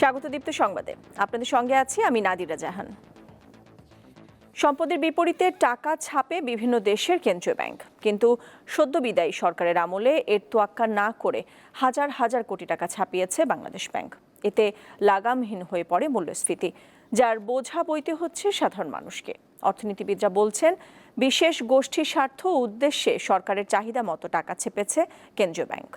স্বাগত দীপ্ত সংবাদে আপনাদের সঙ্গে আছি আমি নাদিরা জাহান। সম্পদের বিপরীতে টাকা ছাপে বিভিন্ন দেশের কেন্দ্রীয় ব্যাংক, কিন্তু সদ্য বিদায়ী সরকারের আমলে এর তোয়াক্কা না করে হাজার হাজার কোটি টাকা ছাপিয়েছে বাংলাদেশ ব্যাংক। এতে লাগামহীন হয়ে পড়ে মূল্যস্ফীতি, যার বোঝা বইতে হচ্ছে সাধারণ মানুষকে। অর্থনীতিবিদরা বলছেন, বিশেষ গোষ্ঠীর স্বার্থ ও উদ্দেশ্যে সরকারের চাহিদা মতো টাকা ছেপেছে কেন্দ্রীয় ব্যাংক।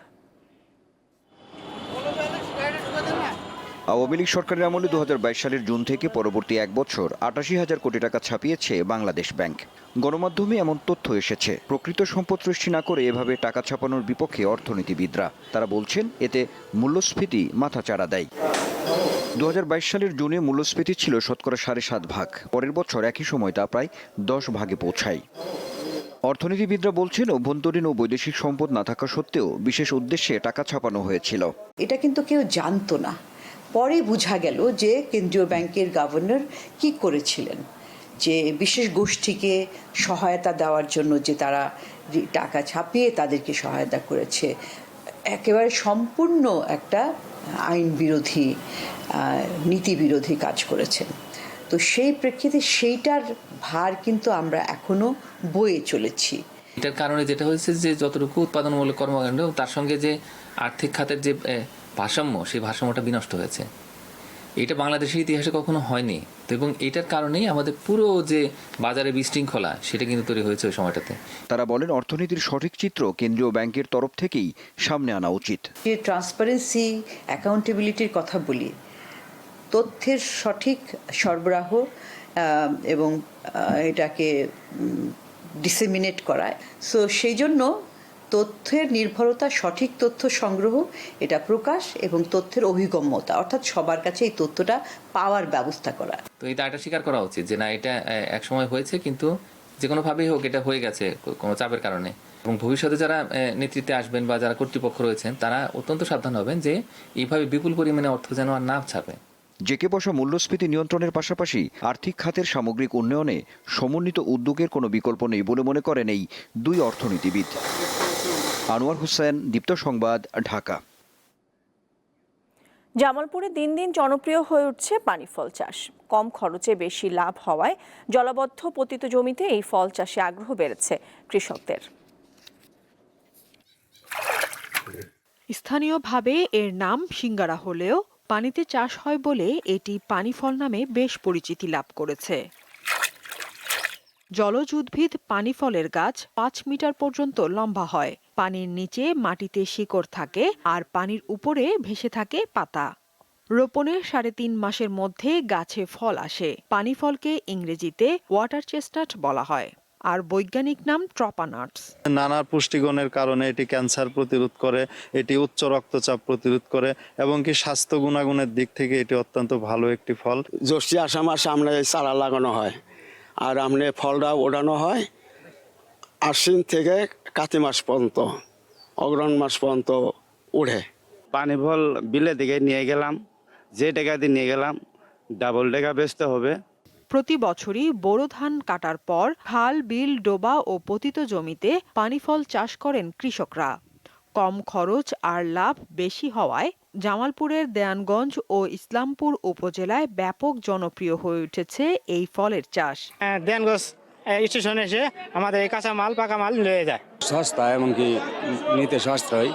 আওয়ামী লীগ সরকারের আমলে 2022 সালের জুন থেকে পরবর্তী এক বছর 88,000 কোটি টাকা ছাপিয়েছে বাংলাদেশ ব্যাংক। গণমাধ্যমে এমন তথ্য এসেছে। প্রকৃত সম্পদ সৃষ্টি না করে এভাবে টাকা ছাপানোর বিপক্ষে অর্থনীতিবিদরা। তারা বলছেন, এতে মূল্যস্ফীতি মাথাচাড়া দেয়। 2022 সালের জুনে মূল্যস্ফীতি ছিল শতকরা 7.5%। পরের বছর একই সময় তা প্রায় 10 ভাগে পৌঁছায়। অর্থনীতিবিদরা বলছেন, অভ্যন্তরীণ ও বৈদেশিক সম্পদ না থাকা সত্ত্বেও বিশেষ উদ্দেশ্যে টাকা ছাপানো হয়েছিল। এটা কিন্তু কেউ জানতো না। পরে বোঝা গেল যে কেন্দ্রীয় ব্যাংকের গভর্নর কি করেছিলেন, যে বিশেষ গোষ্ঠীকে সহায়তা দেওয়ার জন্য যে তারা টাকা ছাপিয়ে তাদেরকে সহায়তা করেছে, একেবারে সম্পূর্ণ একটা আইন বিরোধী, নীতি বিরোধী কাজ করেছেন। তো সেই প্রেক্ষিতে সেইটার ভার কিন্তু আমরা এখনো বয়ে চলেছি। এটার কারণে যেটা হয়েছে যে যতটুকু উৎপাদনমূলক কর্মকাণ্ড তার সঙ্গে যে আর্থিক খাতের যে ভারসাম্য, সেই ভারসাম্যটা বিনষ্ট হয়েছে। এটা বাংলাদেশের ইতিহাসে কখনো হয়নি। তো এবং এটার কারণেই আমাদের পুরো যে বাজারে বিশৃঙ্খলা, সেটা কিন্তু তৈরি হয়েছে ওই সময়টাতে। তারা বলেন, অর্থনীতির সঠিক চিত্র কেন্দ্রীয় ব্যাংকের তরফ থেকেই সামনে আনা উচিত। যে ট্রান্সপারেন্সি, অ্যাকাউন্টেবিলিটির কথা বলি, তথ্যের সঠিক সরবরাহ এবং এটাকে ডিসেমিনেট করা। সো সেই জন্য তথ্যের নির্ভরতা, সঠিক তথ্য সংগ্রহ, এটা প্রকাশ এবং তথ্যের অভিগম্যতা, অর্থাৎ সবার কাছে এই তথ্যটা পাওয়ার ব্যবস্থা করা। তো এটা স্বীকার করা উচিত যে না, এটা এক সময় হয়েছে, কিন্তু যে কোনোভাবেই হোক এটা হয়ে গেছে কোনো চাপের কারণে। এবং ভবিষ্যতে যারা নেতৃত্বে আসবেন বা যারা কর্তৃপক্ষ রয়েছেন, তারা অত্যন্ত সাবধান হবেন যে এইভাবে বিপুল পরিমাণে অর্থ যেন আর না ছাপে। জেকে বসা মূল্যস্ফীতি নিয়ন্ত্রণের পাশাপাশি আর্থিক খাতের সামগ্রিক উন্নয়নে সমন্বিত উদ্যোগের কোনো বিকল্প নেই বলে মনে করেন এই দুই অর্থনীতিবিদ। আনোয়ার হোসেন, দীপ্ত সংবাদ, ঢাকা। জামালপুরে দিন দিন জনপ্রিয় হয়ে উঠছে পানি ফল চাষ। কম খরচে বেশি লাভ হওয়ায় জলাবদ্ধ পতিত জমিতে এই ফল চাষে আগ্রহ বেড়েছে কৃষকদের। স্থানীয়ভাবে এর নাম সিঙ্গারা হলেও পানিতে চাষ হয় বলে এটি পানি ফল নামে বেশ পরিচিতি লাভ করেছে। জলজ উদ্ভিদ পানি ফলের গাছ 5 মিটার পর্যন্ত লম্বা হয়। পানির নিচে মাটিতে শিকড় থাকে আর পানির উপরে ভেসে থাকে পাতা। রোপণের 3.5 মাসের মধ্যে গাছে ফল আসে। পানি ফলকে ইংরেজিতে ওয়াটার চেস্টনাট বলা হয়, আর বৈজ্ঞানিক নাম ট্রপানাটস। নানা পুষ্টিগুণের কারণে এটি ক্যান্সার প্রতিরোধ করে, এটি উচ্চ রক্তচাপ প্রতিরোধ করে এবং কি স্বাস্থ্য গুণাগুণের দিক থেকে এটি অত্যন্ত ভালো একটি ফল। জ্যৈষ্ঠ আষাঢ় মাসে আমরা এই চারা লাগানো হয়, আর আমরা ফলটা ওঠানো হয় আশ্বিন থেকে কাতি মাস পর্যন্ত, অগ্রহণ মাস পর্যন্ত উঠে। পানি ফল বিলে দিকে নিয়ে গেলাম, যে টাকা দিয়ে নিয়ে গেলাম ডাবল টাকা বেচতে হবে। প্রতি বছরই বোরো ধান কাটার পর খাল, বিল, ডোবা ও পতিত জমিতে পানি ফল চাষ করেন কৃষকরা। কম খরচ আর লাভ বেশি হওয়ায় জামালপুরের দেয়ানগঞ্জ ও ইসলামপুর উপজেলায় ব্যাপক জনপ্রিয় হয়ে উঠেছে এই ফলের চাষ। দেয়ানগঞ্জ স্টেশনে এসে আমাদের এই কাঁচা মাল, পাকা মাল নিয়ে যায়। সস্তা, এমনকি নিতে সাশ্রয়,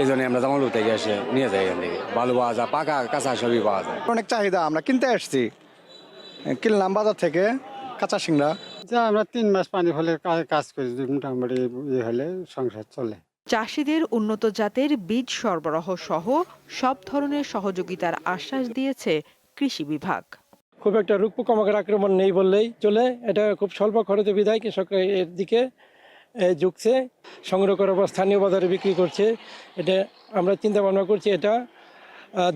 এই জন্য আমরা জামালপুর থেকে এসে নিয়ে যাই। এখান থেকে ভালো পাওয়া যায়, পাকা কাঁচা সবই পাওয়া যায়। অনেক চাহিদা, আমরা কিনতে আসছি, কিনলাম বাজার থেকে কাঁচা সিংড়া। যা আমরা 3 মাস পানি ফলের কাজ করি, মোটামুটি হলে সংসার চলে। চাষিদের উন্নত জাতের বীজ সরবরাহ সহ সব ধরনের সহযোগিতার আশ্বাস দিয়েছে কৃষি বিভাগ। খুব একটা রোগ পোকামাকড় আক্রমণ নেই বললেই চলে। এটা খুব স্বল্প খরচে বিধায় কৃষক এর দিকে ঝুঁকছে, সংগ্রহ করার পর স্থানীয় বাজারে বিক্রি করছে। এটা আমরা চিন্তা ভাবনা করছি এটা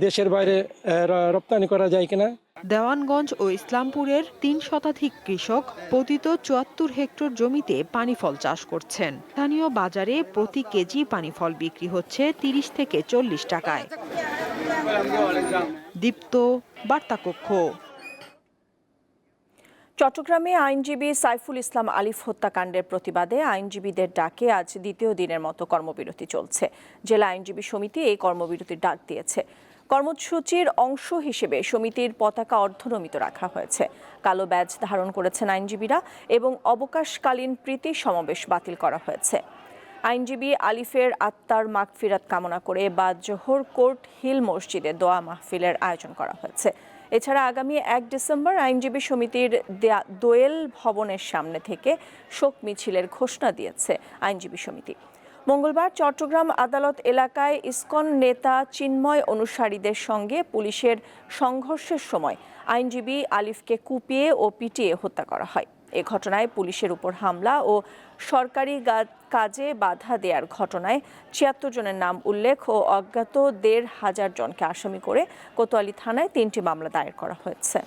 দেশের বাইরে রপ্তানি করা যায় কিনা। দেওয়ানগঞ্জ ও ইসলামপুরের 3 শতাধিক কৃষক পতিত 74 হেক্টর জমিতে পানি ফল চাষ করছেন। স্থানীয় বাজারে প্রতি কেজি পানি ফল বিক্রি হচ্ছে 30 থেকে 40 টাকায়। দীপ্ত, বার্তাকক্ষ। চট্টগ্রামে আইনজীবী সাইফুল ইসলাম আলিফ হত্যাকাণ্ডের প্রতিবাদে আইনজীবীদের ডাকে আজ দ্বিতীয় দিনের মতো কর্মবিরতি চলছে। জেলা আইনজীবী সমিতি এই কর্মবিরতির ডাক দিয়েছে। কর্মসূচির অংশ হিসেবে সমিতির পতাকা অর্ধনমিত রাখা হয়েছে। কালো ব্যাজ ধারণ করেছেন আইনজীবীরা এবং অবকাশকালীন প্রীতি সমাবেশ বাতিল করা হয়েছে। আইনজীবী আলিফের আত্মার মাগফিরাত কামনা করে বাদ জোহর কোর্ট হিল মসজিদে দোয়া মাহফিলের আয়োজন করা হয়েছে। এছাড়া আগামী 1 ডিসেম্বর আইনজীবী সমিতির দোয়েল ভবনের সামনে থেকে শোক মিছিলের ঘোষণা দিয়েছে আইনজীবী সমিতি। মঙ্গলবার চট্টগ্রাম আদালত এলাকায় ইসকন নেতা চিন্ময় অনুসারীদের সঙ্গে পুলিশের সংঘর্ষের সময় আইনজীবী আলিফকে কুপিয়ে ও পিটিয়ে হত্যা করা হয়। এ ঘটনায় পুলিশের উপর হামলা ও সরকারি কাজে বাধা দেওয়ার ঘটনায় ৭৬ জনের নাম উল্লেখ ও অজ্ঞাত ১৫০০ জনকে আসামি করে কোতোয়ালি থানায় ৩টি মামলা দায়ের করা হয়েছে।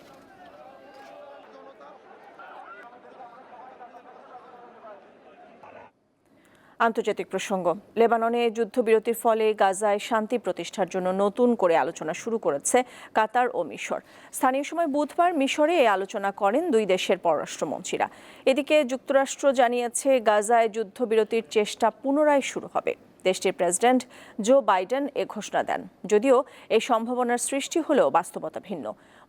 আন্তর্জাতিক প্রসঙ্গ। লেবাননে যুদ্ধবিরতির ফলে গাজায় শান্তি প্রতিষ্ঠার জন্য নতুন করে আলোচনা শুরু করেছে কাতার ও মিশর। স্থানীয় সময় বুধবার মিশরে এই আলোচনা করেন দুই দেশের পররাষ্ট্রমন্ত্রীরা। এদিকে যুক্তরাষ্ট্র জানিয়েছে গাজায় যুদ্ধবিরতির চেষ্টা পুনরায় শুরু হবে। দেশটির প্রেসিডেন্ট জো বাইডেন এ ঘোষণা দেন, যদিও এই সম্ভাবনার সৃষ্টি হলেও বাস্তবতা ভিন্ন।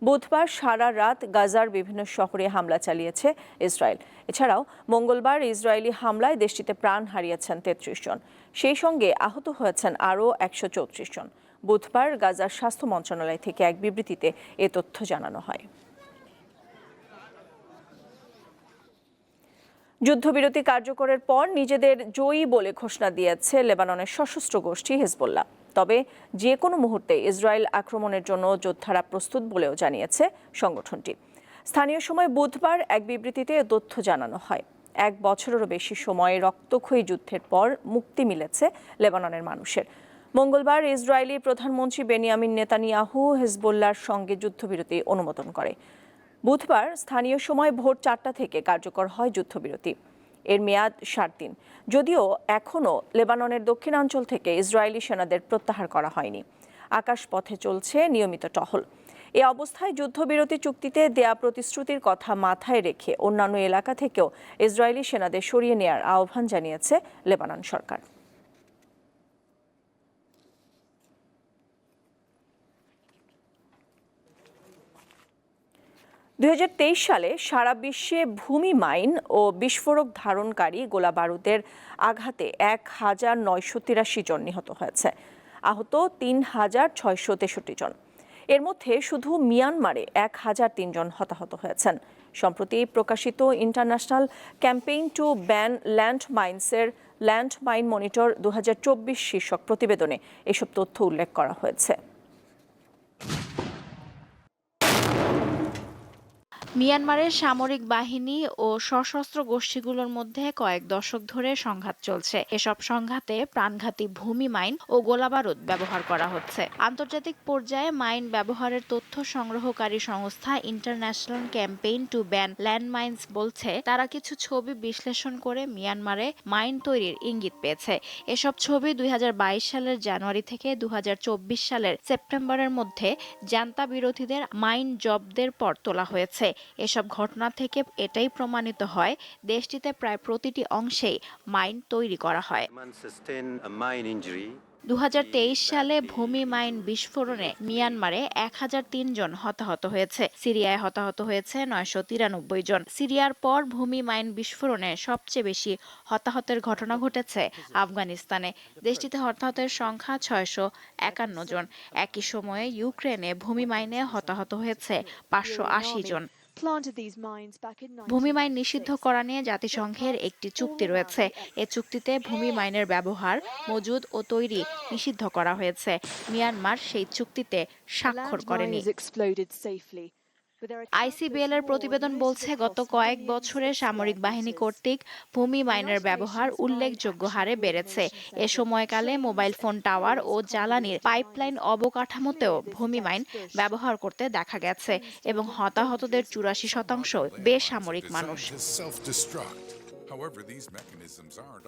বুধবার সারা রাত গাজার বিভিন্ন শহরে হামলা চালিয়েছে ইসরায়েল। এছাড়াও মঙ্গলবার ইসরায়েলি হামলায় দেশটিতে প্রাণ হারিয়েছেন ৩৩ জন, সেই সঙ্গে আহত হয়েছেন আরও ১৩৪ জন। বুধবার গাজার স্বাস্থ্য মন্ত্রণালয় থেকে এক বিবৃতিতে এ তথ্য জানানো হয়। যুদ্ধবিরতি কার্যকরের পর নিজেদের জয়ী বলে ঘোষণা দিয়েছে লেবাননের সশস্ত্র গোষ্ঠী হিজবুল্লাহ। তবে যে কোনো মুহূর্তে ইসরায়েল আক্রমণের জন্য যোদ্ধারা প্রস্তুত বলেও জানিয়েছে সংগঠনটি। স্থানীয় সময় বুধবার এক বিবৃতিতে তথ্য জানানো হয়। 1 বছরেরও বেশি সময়ে রক্তক্ষয়ী যুদ্ধের পর মুক্তি মিলেছে লেবাননের মানুষের। মঙ্গলবার ইসরায়েলি প্রধানমন্ত্রী বেনিয়ামিন নেতানিয়াহু হিজবুল্লাহর সঙ্গে যুদ্ধবিরতি অনুমোদন করে। বুধবার স্থানীয় সময় ভোর 4টা থেকে কার্যকর হয় যুদ্ধবিরতি। এর মেয়াদ 7 দিন, যদিও এখনও লেবাননের দক্ষিণাঞ্চল থেকে ইসরায়েলি সেনাদের প্রত্যাহার করা হয়নি। আকাশপথে চলছে নিয়মিত টহল। এ অবস্থায় যুদ্ধবিরতি চুক্তিতে দেয়া প্রতিশ্রুতির কথা মাথায় রেখে অন্যান্য এলাকা থেকেও ইসরায়েলি সেনাদের সরিয়ে নেওয়ার আহ্বান জানিয়েছে লেবানন সরকার। 2023 সালে সারা বিশ্বে ভূমি মাইন ও বিস্ফোরক ধারণকারী গোলাবারুদের আঘাতে ১,৯৮৩ জন নিহত হয়েছে, আহত ৩,৬৬৩ জন। এর মধ্যে শুধু মিয়ানমারে ১,০০৩ জন হতাহত হয়েছেন। সম্প্রতি প্রকাশিত international campaign to ban land মাইন্সের ল্যান্ড মাইন মনিটর 2024 শীর্ষক প্রতিবেদনে এসব তথ্য উল্লেখ করা হয়েছে। মিয়ানমারের সামরিক বাহিনী ও সশস্ত্র গোষ্ঠীগুলোর মধ্যে কয়েক দশক ধরে সংঘাত চলছে। এসব সংঘাতে প্রাণঘাতী ভূমি মাইন ও গোলাবারুদ ব্যবহার করা হচ্ছে। আন্তর্জাতিক পর্যায়ে মাইন ব্যবহারের তথ্য সংগ্রহকারী সংস্থা ইন্টারন্যাশনাল ক্যাম্পেইন টু ব্যান ল্যান্ডমাইন্স বলছে, তারা কিছু ছবি বিশ্লেষণ করে মিয়ানমারে মাইন তৈরির ইঙ্গিত পেয়েছে। এসব ছবি 2022 সালের জানুয়ারি থেকে 2024 সালের সেপ্টেম্বরের মধ্যে জান্তা বিরোধীদের মাইন জব্দের পর তোলা হয়েছে। এসব ঘটনা থেকে এটাই প্রমাণিত হয়, দেশটিতে প্রায় প্রতিটি অংশেই মাইন তৈরি করা হয়। 2023 সালে ভূমি মাইন বিস্ফোরণে মিয়ানমারে 1003 জন হতাহত হয়েছে। সিরিয়ায় হতাহত হয়েছে 993 জন। সিরিয়ার পর ভূমি মাইন বিস্ফোরণে সবচেয়ে বেশি হতাহতের ঘটনা ঘটেছে আফগানিস্তানে। দেশটিতে হতাহতের সংখ্যা 651 জন। একই সময়ে ইউক্রেনে ভূমি মাইনে হতাহত হয়েছে 580 জন। ভূমি মাইন নিষিদ্ধ করা নিয়ে জাতিসংঘের একটি চুক্তি রয়েছে। এ চুক্তিতে ভূমি মাইনের ব্যবহার, মজুদ ও তৈরি নিষিদ্ধ করা হয়েছে। মিয়ানমার সেই চুক্তিতে স্বাক্ষর করেনি। আইসিবিএল এর প্রতিবেদন বলছে, গত কয়েক বছরে সামরিক বাহিনী কর্তৃক ভূমি মাইনের ব্যবহার উল্লেখযোগ্য হারে বেড়েছে। এ সময়কালে মোবাইল ফোন টাওয়ার ও জ্বালানির পাইপলাইন অবকাঠামোতেও ভূমি মাইন ব্যবহার করতে দেখা গেছে এবং হতাহতদের 84% বেসামরিক মানুষ।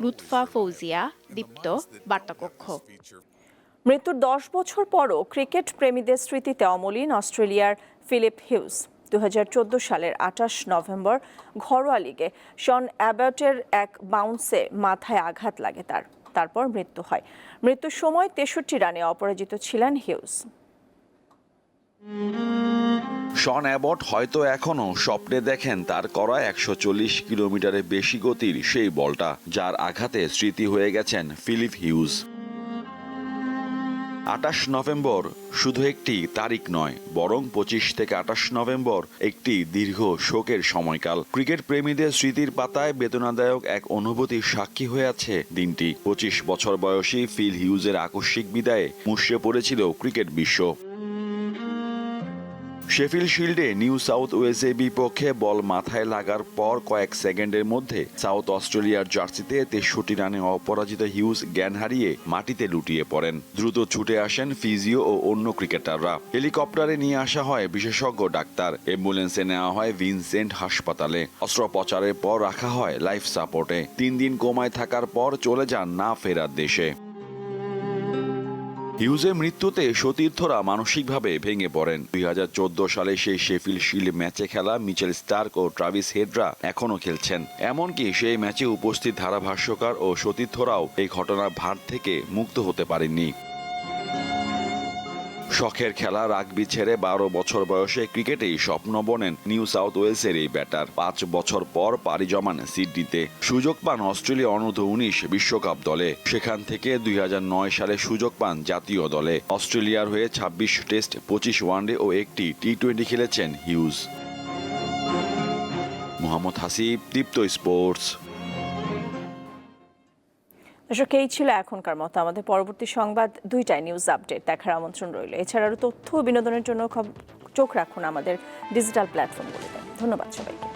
লুৎফা ফৌজিয়া, দীপ্ত, বার্তাকক্ষ। মৃত্যুর 10 বছর পরও ক্রিকেট প্রেমীদের স্মৃতিতে অমলিন অস্ট্রেলিয়ার ফিলিপ হিউজ। 2014 সালের 28 নভেম্বর ঘরোয়া লিগে শন অ্যাবটের এক বাউন্সে মাথায় আঘাত লাগে তারপর মৃত্যু হয়। মৃত্যুর সময় 63 রানে অপরাজিত ছিলেন হিউজ। শন অ্যাবট হয়তো এখনো স্বপ্নে দেখেন তার করা 140 কিলোমিটারের বেশি গতির সেই বলটা, যার আঘাতে স্মৃতি হয়ে গেছেন ফিলিপ হিউজ। 28 নভেম্বর শুধু একটি তারিখ নয়, বরং 25 থেকে 28 নভেম্বর একটি দীর্ঘ শোকের সময়কাল। ক্রিকেট প্রেমীদের স্মৃতির পাতায় বেদনাদায়ক এক অনুভূতির সাক্ষী হয়ে আছে দিনটি। 25 বছর বয়সী ফিল হিউজের আকস্মিক বিদায়ে মুষড়ে পড়েছিল ক্রিকেট বিশ্ব। শেফিল্ড শিল্ডে নিউ সাউথ ওয়েলসের বিপক্ষে বল মাথায় লাগার পর কয়েক সেকেন্ডের মধ্যে সাউথ অস্ট্রেলিয়ার জার্সিতে 63 রানে অপরাজিত হিউজ জ্ঞান হারিয়ে মাটিতে লুটিয়ে পড়েন। দ্রুত ছুটে আসেন ফিজিও ও অন্য ক্রিকেটাররা। হেলিকপ্টারে নিয়ে আসা হয় বিশেষজ্ঞ ডাক্তার। অ্যাম্বুলেন্সে নেওয়া হয় ভিনসেন্ট হাসপাতালে। অস্ত্রোপচারের পর রাখা হয় লাইফ সাপোর্টে। 3 দিন কোমায় থাকার পর চলে যান না ফেরার দেশে। হিউজের মৃত্যুতে সতীর্থরা মানসিকভাবে ভেঙে পড়েন। 2014 সালে সেই শেফিল্ড শিল্ড ম্যাচে খেলা মিচেল স্টার্ক ও ট্রাভিস হেডরা এখনো খেলছেন। এমনকি সেই ম্যাচে উপস্থিত ধারাভাষ্যকার ও সতীর্থরাও এই ঘটনার ভার থেকে মুক্ত হতে পারেননি। শখের খেলা রাগবি ছেড়ে 12 বছর বয়সে ক্রিকেটেই স্বপ্ন বোনেন নিউ সাউথ ওয়েলসের এই ব্যাটার। 5 বছর পর পাড়ি জমান সিডনিতে। সুযোগ পান অস্ট্রেলিয়া অনূর্ধ্ব-19 বিশ্বকাপ দলে। সেখান থেকে 2009 সালে সুযোগ পান জাতীয় দলে। অস্ট্রেলিয়ার হয়ে 26 টেস্ট, 25 ওয়ানডে ও একটি টি20 খেলেছেন হিউজ। মোহাম্মদ হাসিব, দীপ্ত স্পোর্টস। দর্শক, এই ছিল এখনকার মতো। আমাদের পরবর্তী সংবাদ 2টায় নিউজ আপডেট দেখার আমন্ত্রণ রইল। এছাড়া আরও তথ্য ও বিনোদনের জন্য চোখ রাখুন আমাদের ডিজিটাল প্ল্যাটফর্মগুলিতে। ধন্যবাদ সবাইকে।